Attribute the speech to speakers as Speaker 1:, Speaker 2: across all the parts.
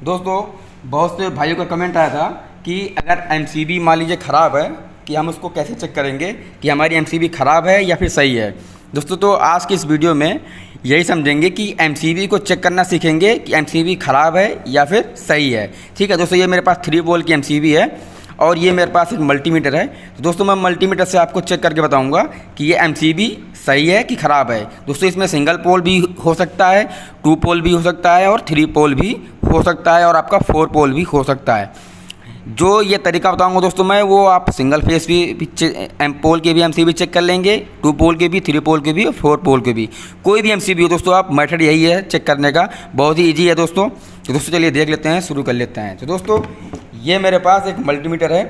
Speaker 1: दोस्तों, बहुत से भाइयों का कमेंट आया था कि अगर एमसीबी मान लीजिए ख़राब है कि हम उसको कैसे चेक करेंगे कि हमारी एमसीबी ख़राब है या फिर सही है। दोस्तों, तो आज की इस वीडियो में यही समझेंगे कि एमसीबी को चेक करना सीखेंगे कि एमसीबी ख़राब है या फिर सही है। ठीक है दोस्तों, ये मेरे पास 3 वोल्ट की एमसीबी है और ये मेरे पास एक मल्टीमीटर है। तो दोस्तों, मैं मल्टीमीटर से आपको चेक करके बताऊंगा कि ये एमसीबी सही है कि ख़राब है। दोस्तों, इसमें सिंगल पोल भी हो सकता है, 2 पोल भी हो सकता है और 3 पोल भी हो सकता है और आपका 4 पोल भी हो सकता है। जो ये तरीका बताऊंगा दोस्तों मैं, वो आप सिंगल फेस भी पोल के भी एमसीबी चेक कर लेंगे, 2 पोल के भी, 3 पोल के भी और 4 पोल के भी। कोई भी एमसीबी हो दोस्तों, आप मेथड यही है चेक करने का, बहुत ही ईजी है दोस्तों। तो दोस्तों चलिए देख लेते हैं, शुरू कर लेते हैं। तो दोस्तों, ये मेरे पास एक मल्टीमीटर है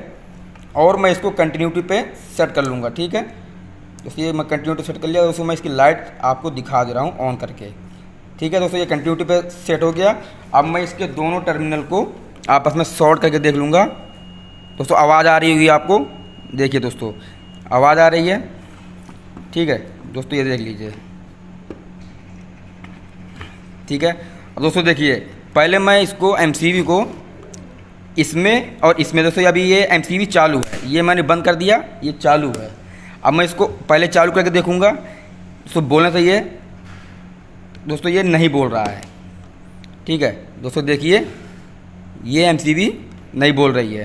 Speaker 1: और मैं इसको कंटिन्यूटी पे सेट कर लूँगा। ठीक है दोस्तों, ये मैं कंटिन्यूटी सेट कर लिया। दोस्तों, मैं इसकी लाइट आपको दिखा दे रहा हूँ ऑन करके। ठीक है दोस्तों, ये कंटिन्यूटी पे सेट हो गया। अब मैं इसके दोनों टर्मिनल को आपस में शॉर्ट करके देख लूँगा। दोस्तों, आवाज़ आ रही होगी आपको, देखिए दोस्तों आवाज़ आ रही है। ठीक है दोस्तों, ये देख लीजिए। ठीक है, अब दोस्तों देखिए, पहले मैं इसको एमसीबी को इसमें और इसमें, दोस्तों अभी ये एमसीबी चालू है, ये मैंने बंद कर दिया, ये चालू है। अब मैं इसको पहले चालू करके देखूँगा। दोस्तों बोलना चाहिए, दोस्तों ये नहीं बोल रहा है। ठीक है दोस्तों, देखिए ये एमसीबी नहीं बोल रही है।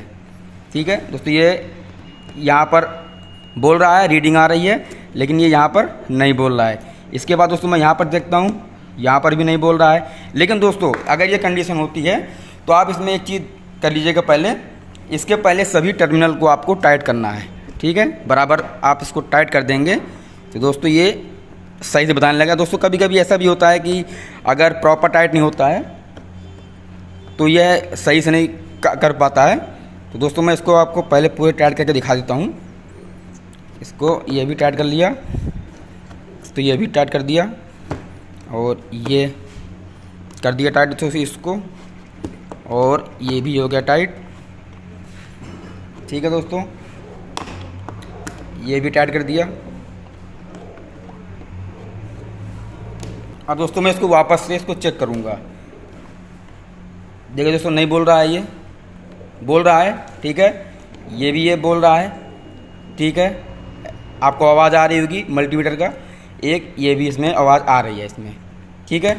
Speaker 1: ठीक है दोस्तों, ये यहाँ पर बोल रहा है, रीडिंग आ रही है, लेकिन ये यहाँ पर नहीं बोल रहा है। इसके बाद दोस्तों मैं यहाँ पर देखता हूँ, यहाँ पर भी नहीं बोल रहा है। लेकिन दोस्तों, अगर ये कंडीशन होती है तो आप इसमें एक चीज़ कर लीजिएगा, पहले इसके पहले सभी टर्मिनल को आपको टाइट करना है। ठीक है, बराबर आप इसको टाइट कर देंगे तो दोस्तों ये सही से बताने लगा। दोस्तों, कभी कभी ऐसा भी होता है कि अगर प्रॉपर टाइट नहीं होता है तो यह सही से नहीं कर पाता है। तो दोस्तों, मैं इसको आपको पहले पूरे टाइट करके दिखा देता हूँ। इसको ये भी टाइट कर लिया, तो ये भी टाइट कर दिया और ये कर दिया टाइट तो इसको, और ये भी हो गया टाइट। ठीक है दोस्तों, ये भी टाइट कर दिया। अब दोस्तों मैं इसको वापस से इसको चेक करूँगा। देखिए दोस्तों, नहीं बोल रहा है, ये बोल रहा है। ठीक है, ये भी ये बोल रहा है। ठीक है, आपको आवाज़ आ रही होगी मल्टीमीटर का एक, ये भी इसमें आवाज़ आ रही है इसमें। ठीक है,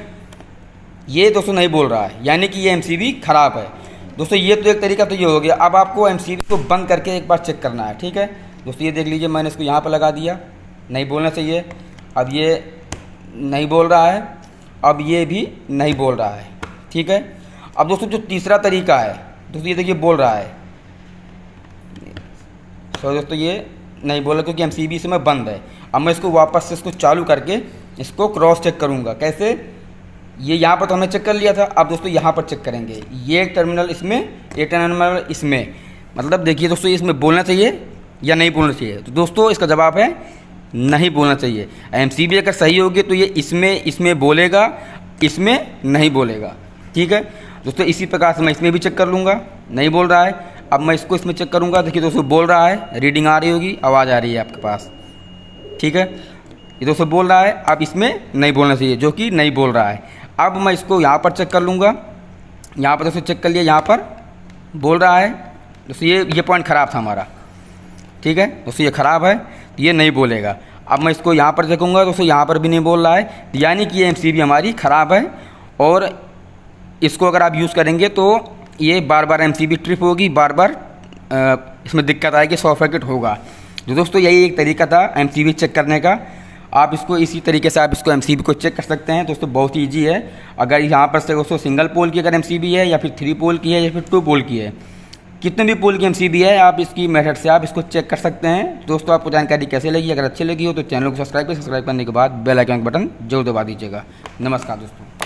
Speaker 1: ये दोस्तों नहीं बोल रहा है, यानी कि ये एमसीबी ख़राब है। दोस्तों, ये तो एक तरीका तो ये हो गया। अब आपको एमसीबी को बंद करके एक बार चेक करना है। ठीक है दोस्तों, ये देख लीजिए, मैंने इसको यहाँ पर लगा दिया, नहीं बोलना चाहिए। अब ये नहीं बोल रहा है, अब ये भी नहीं बोल रहा है। ठीक है, अब दोस्तों जो तीसरा तरीका है दोस्तों, ये देखिए बोल रहा है। तो दोस्तों ये नहीं बोला क्योंकि एमसीबी इसमें बंद है। अब मैं इसको वापस से इसको चालू करके इसको क्रॉस चेक करूँगा। कैसे? ये यहाँ पर तो हमने चेक कर लिया था, अब दोस्तों यहाँ पर चेक करेंगे। ये टर्मिनल इसमें, ये टर्मिनल इसमें, मतलब देखिए दोस्तों, इसमें बोलना चाहिए या नहीं बोलना चाहिए। तो दोस्तों इसका जवाब है नहीं बोलना चाहिए। एमसीबी अगर सही होगी तो ये इसमें बोलेगा, इसमें नहीं बोलेगा। ठीक है दोस्तों, इसी प्रकार से मैं इसमें भी चेक कर लूँगा, नहीं बोल रहा है। अब मैं इसको इसमें चेक करूँगा। देखिए दोस्तों, बोल रहा है, रीडिंग आ रही होगी, आवाज़ आ रही है आपके पास। ठीक है, ये दोस्तों बोल रहा है, अब इसमें नहीं बोलना चाहिए, जो कि नहीं बोल रहा है। अब मैं इसको यहाँ पर चेक कर लूँगा। यहाँ पर दोस्तों चेक कर लिया, यहाँ पर बोल रहा है। दोस्तों ये पॉइंट ख़राब था हमारा। ठीक है दोस्तों, ये ख़राब है, ये नहीं बोलेगा। अब मैं इसको यहाँ पर देखूँगा, दोस्तों यहाँ पर भी नहीं बोल रहा है, यानी कि ये एमसीबी हमारी ख़राब है। और इसको अगर आप यूज़ करेंगे तो ये बार बार एमसीबी ट्रिप होगी, बार बार इसमें दिक्कत आएगी, शॉर्ट सर्किट होगा। तो दोस्तों यही एक तरीका था एमसीबी चेक करने का। आप इसको इसी तरीके से आप इसको एमसीबी को चेक कर सकते हैं। दोस्तों बहुत ही ईजी है। अगर यहाँ पर से दोस्तों सिंगल पोल की अगर एमसीबी है या फिर 3 पोल की है या फिर 2 पोल की है, कितने भी पोल की एमसीबी है, आप इसकी मेथड से आप इसको चेक कर सकते हैं। दोस्तों आपको जानकारी कैसे लगी? अगर अच्छी लगी हो तो चैनल को सब्सक्राइब करने के बाद बेल आइकन का बटन जरूर दबा दीजिएगा। नमस्कार दोस्तों।